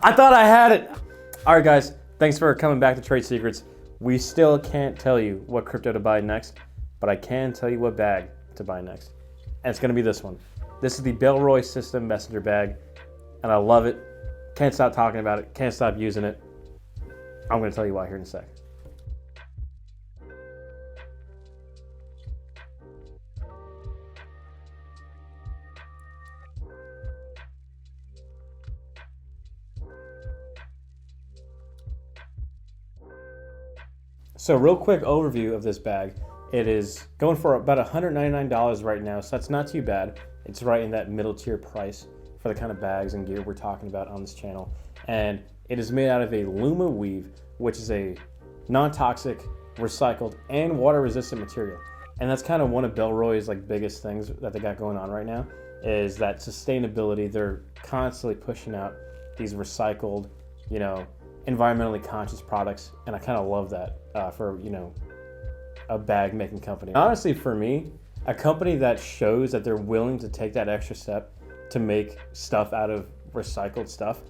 I thought I had it. All right, guys, thanks for coming back to Trade Secrets. We still can't tell you what crypto to buy next, but I can tell you what bag to buy next. And it's gonna be this one. This is the Bellroy System Messenger Bag, and I love it. Can't stop talking about it, can't stop using it. I'm gonna tell you why here in a sec. So real quick overview of this bag. It is going for about $199 right now, so that's not too bad. It's right in that middle tier price for the kind of bags and gear we're talking about on this channel. And it is made out of a Luma weave, which is a non-toxic, recycled, and water-resistant material. And that's kind of one of Bellroy's biggest things that they got going on right now, is that sustainability. They're constantly pushing out these recycled, environmentally conscious products, and I kind of love that for a bag making company. Honestly, for me, a company that shows that they're willing to take that extra step to make stuff out of recycled stuff,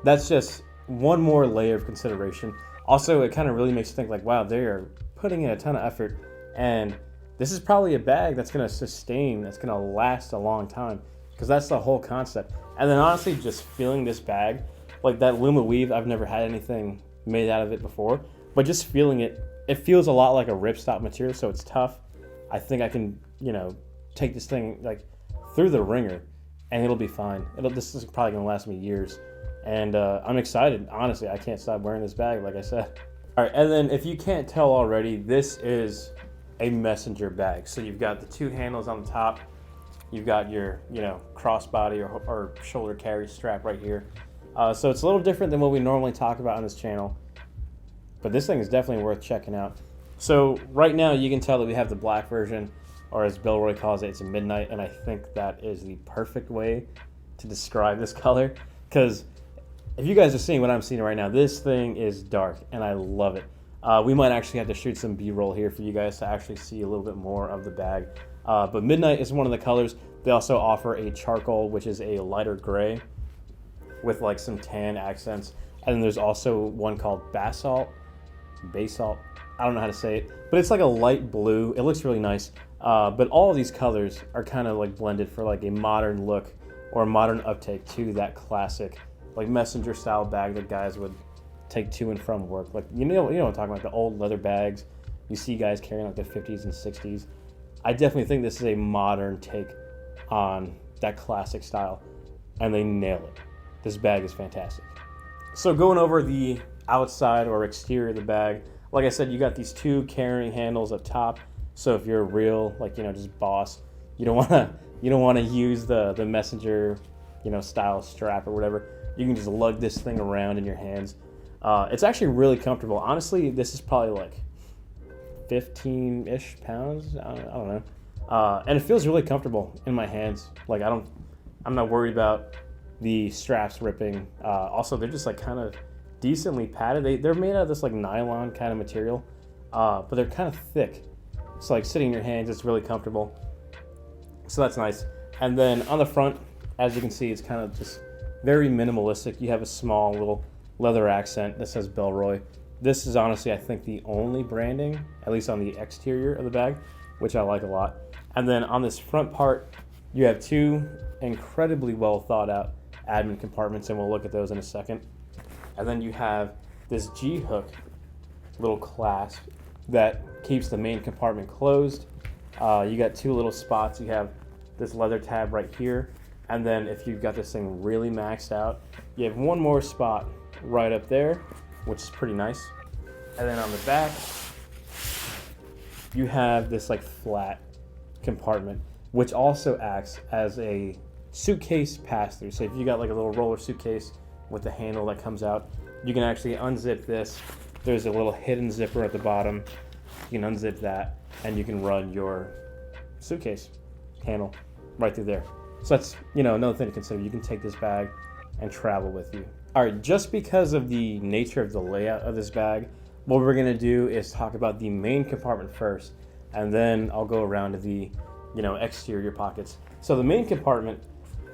that's just one more layer of consideration. Also, it kind of really makes you think wow, they are putting in a ton of effort, and this is probably a bag that's going to sustain, that's going to last a long time, because that's the whole concept. And then honestly, just feeling this bag, like that Luma weave, I've never had anything made out of it before, but just feeling it, it feels a lot like a ripstop material, so it's tough. I think I can, take this thing through the ringer, and it'll be fine. This is probably gonna last me years, and I'm excited. Honestly, I can't stop wearing this bag, like I said. All right, and then if you can't tell already, this is a messenger bag. So you've got the two handles on the top. You've got your, crossbody or shoulder carry strap right here. So it's a little different than what we normally talk about on this channel, but this thing is definitely worth checking out. So right now you can tell that we have the black version, or as Bellroy calls it, it's a midnight, and I think that is the perfect way to describe this color, because if you guys are seeing what I'm seeing right now, this thing is dark, and I love it. We might actually have to shoot some B-roll here for you guys to actually see a little bit more of the bag. But midnight is one of the colors. They also offer a charcoal, which is a lighter gray with some tan accents. And then there's also one called basalt, I don't know how to say it, but it's like a light blue. It looks really nice. But all of these colors are kind of blended for a modern look or a modern uptake to that classic messenger style bag that guys would take to and from work. You know what I'm talking about, the old leather bags you see guys carrying the 50s and 60s. I definitely think this is a modern take on that classic style, and they nail it. This bag is fantastic. So going over the outside or exterior of the bag, like I said, you got these two carrying handles up top. So if you're a real just boss, you don't want to use the messenger style strap or whatever. You can just lug this thing around in your hands. It's actually really comfortable. Honestly, this is probably 15-ish pounds. I don't know. And it feels really comfortable in my hands. I'm not worried about the straps ripping. Also, they're just kind of decently padded. They're made out of this nylon kind of material, but they're kind of thick. So sitting in your hands, it's really comfortable. So that's nice. And then on the front, as you can see, it's kind of just very minimalistic. You have a small little leather accent that says Bellroy. This is honestly, I think, the only branding, at least on the exterior of the bag, which I like a lot. And then on this front part, you have two incredibly well thought out admin compartments, and we'll look at those in a second. And then you have this G-hook little clasp that keeps the main compartment closed. You got two little spots. You have this leather tab right here, and then if you've got this thing really maxed out, you have one more spot right up there, which is pretty nice. And then on the back, you have this flat compartment, which also acts as a suitcase pass-through. So if you got a little roller suitcase with the handle that comes out, you can actually unzip this. There's a little hidden zipper at the bottom. You can unzip that, and you can run your suitcase handle right through there. So that's another thing to consider. You can take this bag and travel with you. All right, just because of the nature of the layout of this bag, what we're gonna do is talk about the main compartment first, and then I'll go around to the exterior pockets. So the main compartment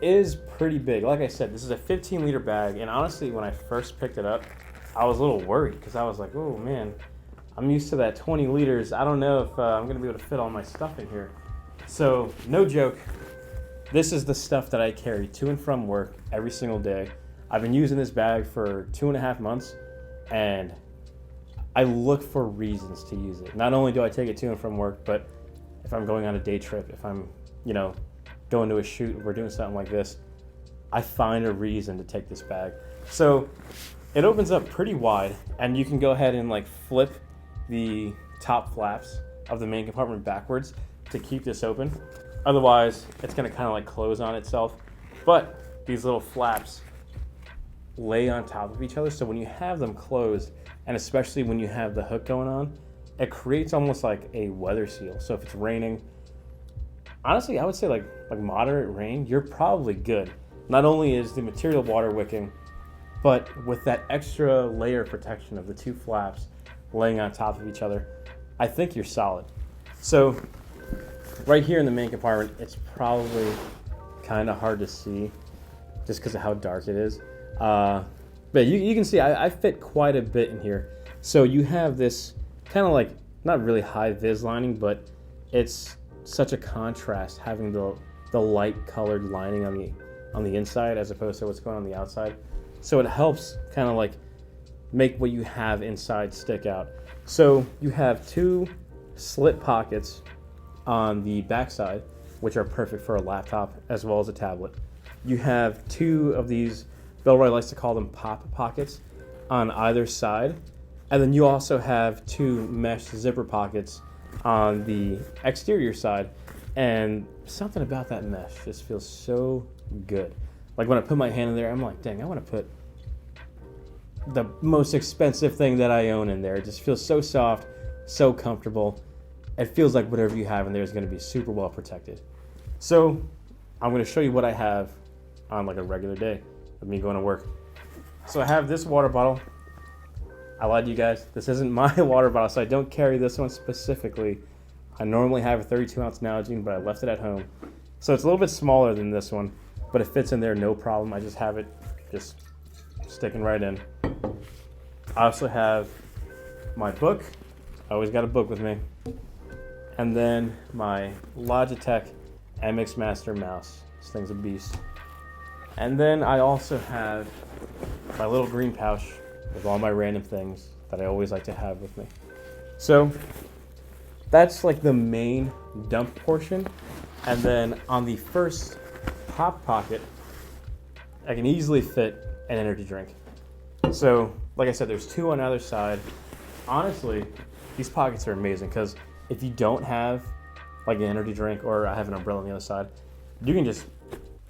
is pretty big. Like I said, this is a 15-liter bag, and honestly, when I first picked it up, I was a little worried because I was like, oh man, I'm used to that 20 liters. I don't know if I'm gonna be able to fit all my stuff in here. So, no joke, this is the stuff that I carry to and from work every single day. I've been using this bag for 2.5 months, and I look for reasons to use it. Not only do I take it to and from work, but if I'm going on a day trip, if I'm, going to a shoot, if we're doing something like this, I find a reason to take this bag. So it opens up pretty wide, and you can go ahead and flip the top flaps of the main compartment backwards to keep this open. Otherwise, it's gonna kind of close on itself. But these little flaps lay on top of each other, so when you have them closed, and especially when you have the hook going on, it creates almost like a weather seal. So if it's raining, honestly, I would say like moderate rain, you're probably good. Not only is the material water wicking, but with that extra layer of protection of the two flaps laying on top of each other, I think you're solid. So right here in the main compartment, it's probably kind of hard to see just because of how dark it is. But you can see I fit quite a bit in here. So you have this kind of not really high vis lining, but it's such a contrast having the light colored lining on the inside as opposed to what's going on the outside. So it helps kind of make what you have inside stick out. So you have two slit pockets on the backside, which are perfect for a laptop as well as a tablet. You have two of these, Bellroy likes to call them pop pockets, on either side. And then you also have two mesh zipper pockets on the exterior side. And something about that mesh just feels so good. Like when I put my hand in there, I'm like, dang, I want to put the most expensive thing that I own in there. It just feels so soft, so comfortable. It feels like whatever you have in there is going to be super well protected. So I'm going to show you what I have on a regular day of me going to work. So I have this water bottle. I lied to you guys. This isn't my water bottle, so I don't carry this one specifically. I normally have a 32-ounce Nalgene, but I left it at home. So it's a little bit smaller than this one, but it fits in there no problem. I just have it just sticking right in. I also have my book. I always got a book with me. And then my Logitech MX Master mouse. This thing's a beast. And then I also have my little green pouch with all my random things that I always like to have with me. So that's the main dump portion. And then on the first top pocket, I can easily fit an energy drink. So like I said, there's two on either side. Honestly, these pockets are amazing because if you don't have an energy drink, or I have an umbrella on the other side, you can just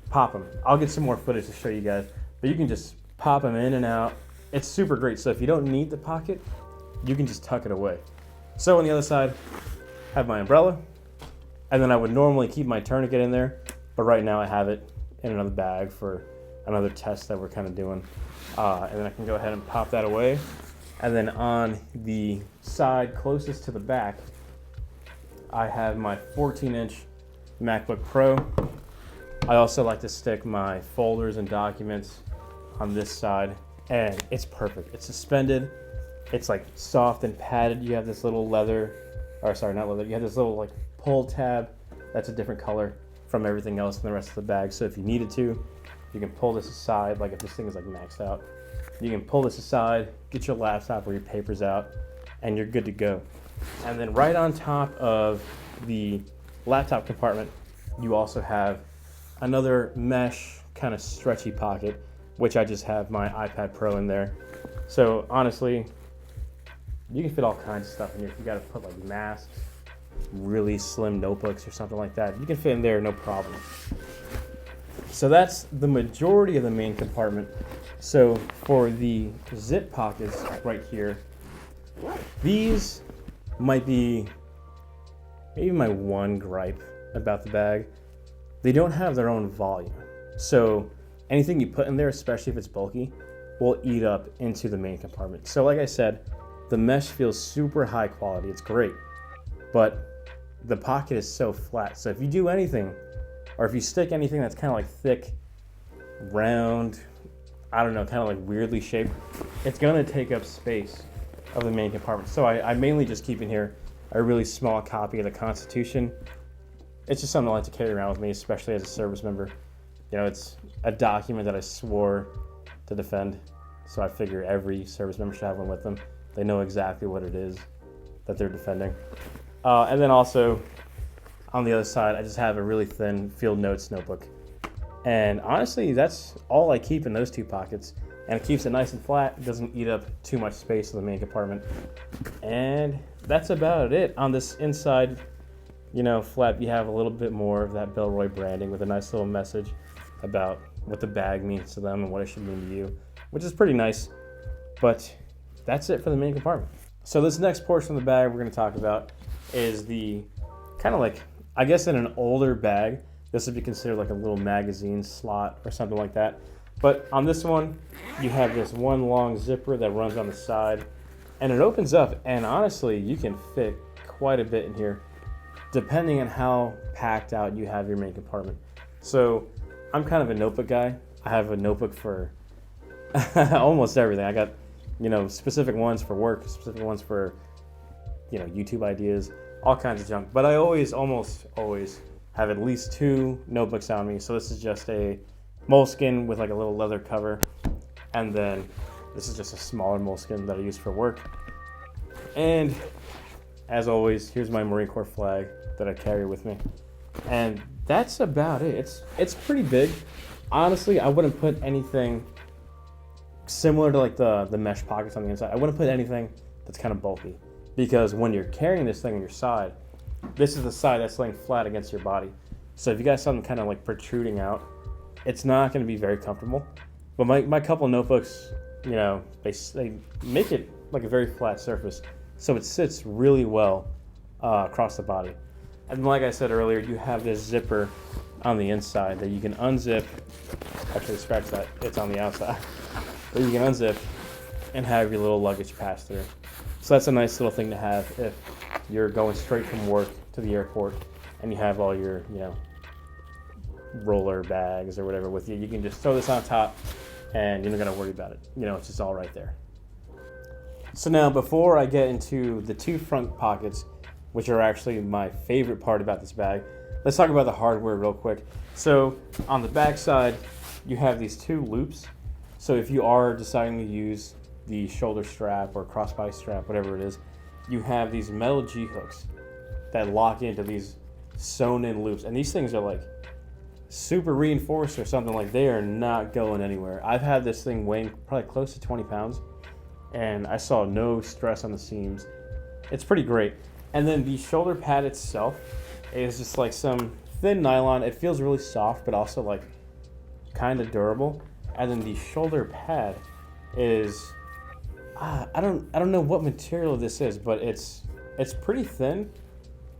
pop them. I'll get some more footage to show you guys, but you can just pop them in and out. It's super great. So if you don't need the pocket, you can just tuck it away. So on the other side, I have my umbrella, and then I would normally keep my tourniquet in there, but right now I have it in another bag for another test that we're kind of doing. And then I can go ahead and pop that away. And then on the side closest to the back, I have my 14-inch MacBook Pro. I also like to stick my folders and documents on this side, and it's perfect. It's suspended. It's soft and padded. You have this little leather, or sorry, not leather. You have this little pull tab that's a different color from everything else in the rest of the bag. So if you needed to, you can pull this aside. If this thing is maxed out, you can pull this aside, get your laptop or your papers out, and you're good to go. And then right on top of the laptop compartment, you also have another mesh kind of stretchy pocket, which I just have my iPad Pro in there. So honestly, you can fit all kinds of stuff in here. If you got to put masks, really slim notebooks or something like that, you can fit in there no problem. So that's the majority of the main compartment. So for the zip pockets right here, these might be maybe my one gripe about the bag. They don't have their own volume. So anything you put in there, especially if it's bulky, will eat up into the main compartment. So like I said, the mesh feels super high quality. It's great, but the pocket is so flat. So if you do anything or if you stick anything that's kind of like thick, round, I don't know, kind of like weirdly shaped, it's gonna take up space of the main compartment. So I mainly just keep in here a really small copy of the Constitution. It's just something I like to carry around with me, especially as a service member. You know, it's a document that I swore to defend, so I figure every service member should have one with them. They know exactly what it is that they're defending. And then also, on the other side, I just have a really thin field notes notebook. And honestly, that's all I keep in those two pockets. And it keeps it nice and flat. It doesn't eat up too much space in the main compartment. And that's about it. On this inside, you know, flap, you have a little bit more of that Bellroy branding with a nice little message about what the bag means to them and what it should mean to you, which is pretty nice. But that's it for the main compartment. So this next portion of the bag we're going to talk about is the kind of like, I guess in an older bag, this would be considered like a little magazine slot or something like that. But on this one, you have this one long zipper that runs on the side, and it opens up, and honestly, you can fit quite a bit in here, depending on how packed out you have your main compartment. So I'm kind of a notebook guy. I have a notebook for almost everything. I got, you know, specific ones for work, specific ones for, you know, YouTube ideas, all kinds of junk. But I almost always have at least 2 notebooks on me. So this is just a moleskin with like a little leather cover, and then this is just a smaller moleskin that I use for work. And as always, here's my Marine Corps flag that I carry with me, and that's about it. It's pretty big. Honestly, I wouldn't put anything similar to like the mesh pockets on the inside. I wouldn't put anything that's kind of bulky, because when you're carrying this thing on your side, this is the side that's laying flat against your body. So if you got something kind of like protruding out, it's not going to be very comfortable. But my couple notebooks, you know, they make it like a very flat surface, so it sits really well across the body. And like I said earlier, you have this zipper on the inside that you can unzip. Actually, scratch that, it's on the outside. But you can unzip and have your little luggage pass through. So that's a nice little thing to have if you're going straight from work to the airport and you have all your, you know, roller bags or whatever with you. You can just throw this on top and you're not going to worry about it. You know, it's just all right there. So now, before I get into the 2 front pockets, which are actually my favorite part about this bag, let's talk about the hardware real quick. So on the back side, you have these 2 loops. So if you are deciding to use the shoulder strap or crossbody strap, whatever it is, you have these metal G-hooks that lock into these sewn in loops. And these things are like super reinforced or something, like they are not going anywhere. I've had this thing weighing probably close to 20 pounds and I saw no stress on the seams. It's pretty great. And then the shoulder pad itself is just like some thin nylon. It feels really soft, but also like kind of durable. And then the shoulder pad is, I don't know what material this is, but it's pretty thin,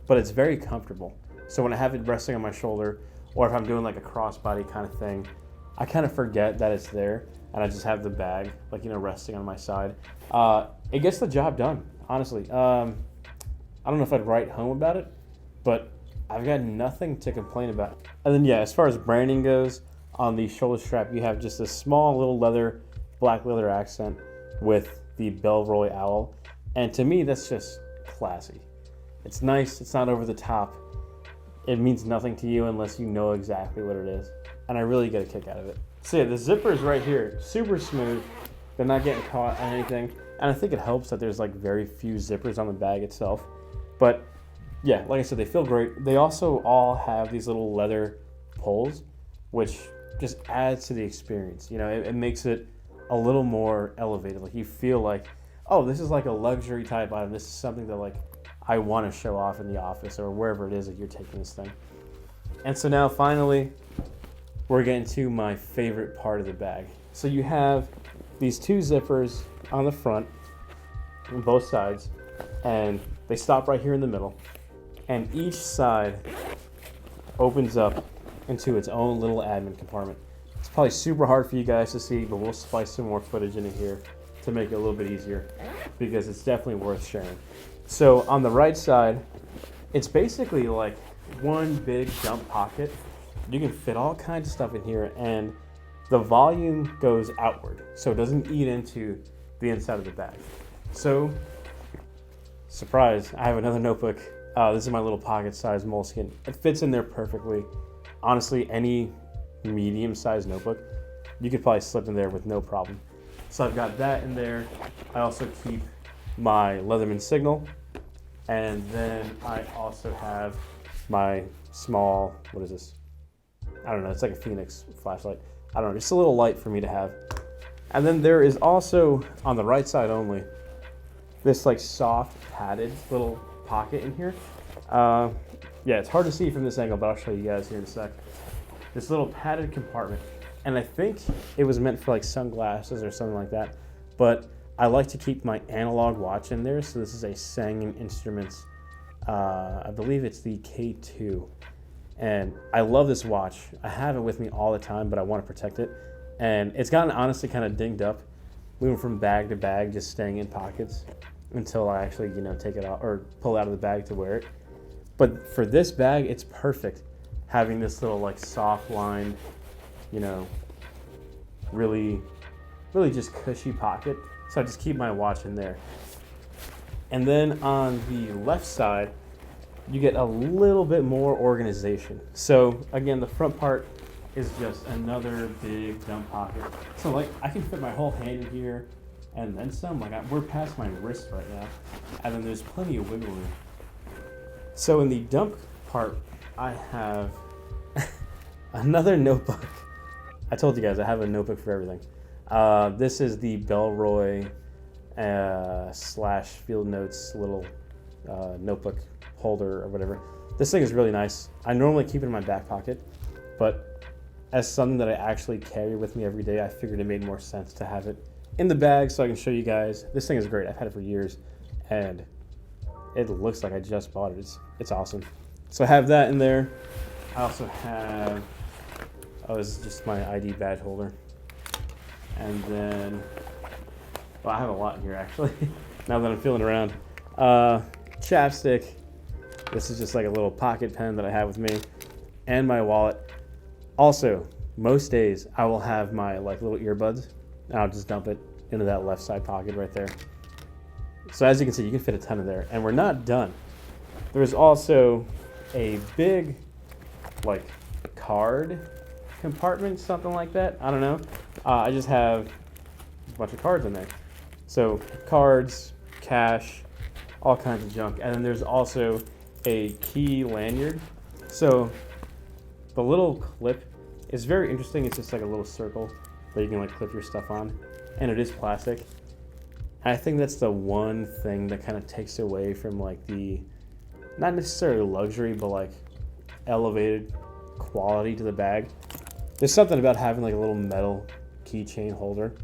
but it's very comfortable. So when I have it resting on my shoulder, or if I'm doing like a crossbody kind of thing, I kind of forget that it's there, and I just have the bag, like, you know, resting on my side. It gets the job done, honestly. I don't know if I'd write home about it, but I've got nothing to complain about. And then, yeah, as far as branding goes, on the shoulder strap, you have just a small little black leather accent with the Bellroy owl. And to me, that's just classy. It's nice, it's not over the top. It means nothing to you unless you know exactly what it is. And I really get a kick out of it. So yeah, the zipper is right here, super smooth. They're not getting caught on anything. And I think it helps that there's like very few zippers on the bag itself. But yeah, like I said, they feel great. They also all have these little leather pulls, which just adds to the experience. You know, it makes it a little more elevated. Like you feel like, oh, this is like a luxury type item. This is something that like I want to show off in the office or wherever it is that you're taking this thing. And so now finally, we're getting to my favorite part of the bag. So you have these 2 zippers on the front, on both sides, and they stop right here in the middle. And each side opens up into its own little admin compartment. It's probably super hard for you guys to see, but we'll splice some more footage into here to make it a little bit easier, because it's definitely worth sharing. So on the right side, it's basically like one big dump pocket You can fit all kinds of stuff in here, and the volume goes outward, so it doesn't eat into the inside of the bag. So, surprise, I have another notebook. This is my little pocket-sized moleskin. It fits in there perfectly. Honestly, any medium-sized notebook, you could probably slip in there with no problem. So I've got that in there. I also keep my Leatherman signal, and then I also have my small, what is this? I don't know, it's like a Phoenix flashlight. I don't know, just a little light for me to have. And then there is also, on the right side only, this like soft padded little pocket in here. Yeah, it's hard to see from this angle, but I'll show you guys here in a sec. This little padded compartment. And I think it was meant for like sunglasses or something like that. But I like to keep my analog watch in there. So this is a Sang Instruments, I believe it's the K2. And I love this watch. I have it with me all the time, but I want to protect it. And it's gotten honestly kind of dinged up, moving from bag to bag, just staying in pockets until I actually, take it out or pull it out of the bag to wear it. But for this bag, it's perfect having this little like soft lined, really just cushy pocket. So I just keep my watch in there. And then on the left side, you get a little bit more organization. So again, the front part is just another big dump pocket. So like I can fit my whole hand in here and then some. Like we're past my wrist right now. And then there's plenty of wiggle room. So in the dump part, I have another notebook. I told you guys I have a notebook for everything. This is the Bellroy / Field Notes little notebook holder or whatever. This thing is really nice. I normally keep it in my back pocket, but as something that I actually carry with me every day, I figured it made more sense to have it in the bag so I can show you guys. This thing is great. I've had it for years, and it looks like I just bought it. It's awesome. So I have that in there. I also have, this is just my ID badge holder. And then, well, I have a lot in here actually, now that I'm feeling around. Chapstick. This is just like a little pocket pen that I have with me, and my wallet. Also, most days I will have my like little earbuds, and I'll just dump it into that left side pocket right there. So as you can see, you can fit a ton in there, and we're not done. There's also a big like card compartment, something like that. I don't know. I just have a bunch of cards in there. So cards, cash, all kinds of junk. And then there's also a key lanyard. So the little clip is very interesting. It's just like a little circle that you can like clip your stuff on. And it is plastic. And I think that's the one thing that kind of takes away from like the, not necessarily luxury, but like elevated quality to the bag. There's something about having like a little metal keychain holder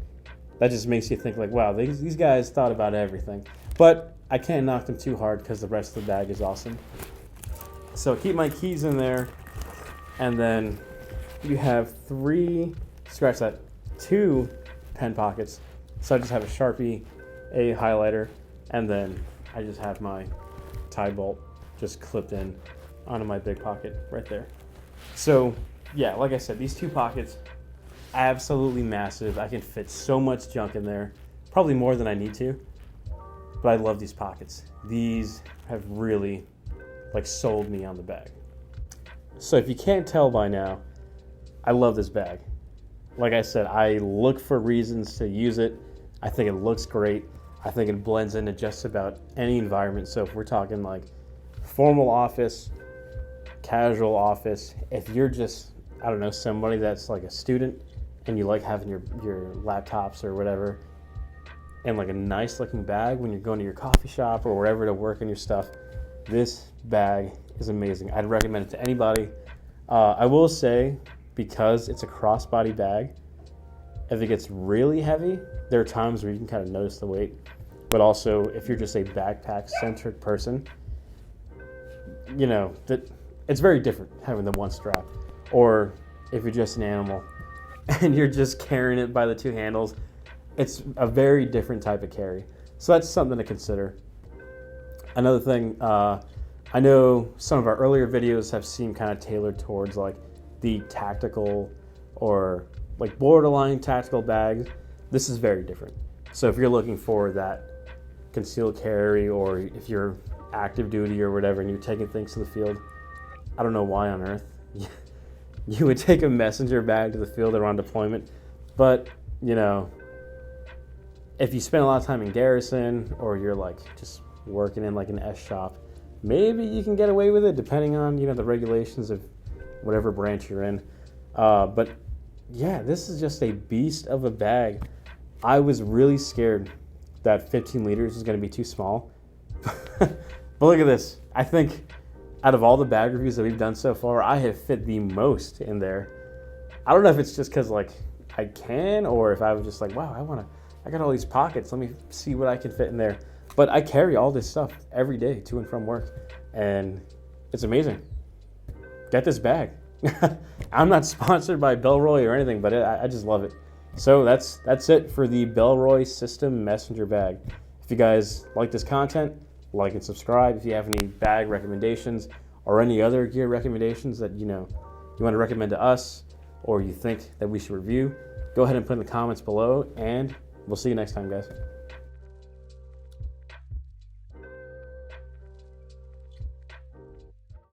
that just makes you think like, wow, these guys thought about everything. But I can't knock them too hard because the rest of the bag is awesome. So keep my keys in there, and then you have two pen pockets. So I just have a Sharpie, a highlighter, and then I just have my tie bolt just clipped in onto my big pocket right there. So yeah, like I said, these two pockets, absolutely massive. I can fit so much junk in there, probably more than I need to, but I love these pockets. These have really like sold me on the bag. So if you can't tell by now, I love this bag. Like I said, I look for reasons to use it. I think it looks great. I think it blends into just about any environment. So if we're talking like formal office, casual office, if you're just, I don't know, somebody that's like a student and you like having your laptops or whatever in like a nice looking bag when you're going to your coffee shop or wherever to work on your stuff, this bag is amazing. I'd recommend it to anybody. I will say, because it's a crossbody bag, if it gets really heavy, there are times where you can kind of notice the weight. But also, if you're just a backpack-centric person, that it's very different having the one strap. Or if you're just an animal and you're just carrying it by the two handles, it's a very different type of carry. So that's something to consider. Another thing, I know some of our earlier videos have seemed kind of tailored towards like the tactical or like borderline tactical bags, this is very different. So if you're looking for that concealed carry, or if you're active duty or whatever and you're taking things to the field, I don't know why on earth you would take a messenger bag to the field or on deployment. But, you know, if you spend a lot of time in garrison, or you're like just working in like an S shop, maybe you can get away with it depending on, you know, the regulations of whatever branch you're in. But yeah, this is just a beast of a bag. I was really scared that 15 liters is going to be too small. But look at this. I think out of all the bag reviews that we've done so far, I have fit the most in there. I don't know if it's just because like I can, or if I was just like, wow, I got all these pockets. Let me see what I can fit in there. But I carry all this stuff every day to and from work, and it's amazing. Get this bag. I'm not sponsored by Bellroy or anything, but I just love it. So that's it for the Bellroy System Messenger Bag. If you guys like this content, like and subscribe. If you have any bag recommendations or any other gear recommendations that you want to recommend to us, or you think that we should review, go ahead and put in the comments below, and we'll see you next time, guys.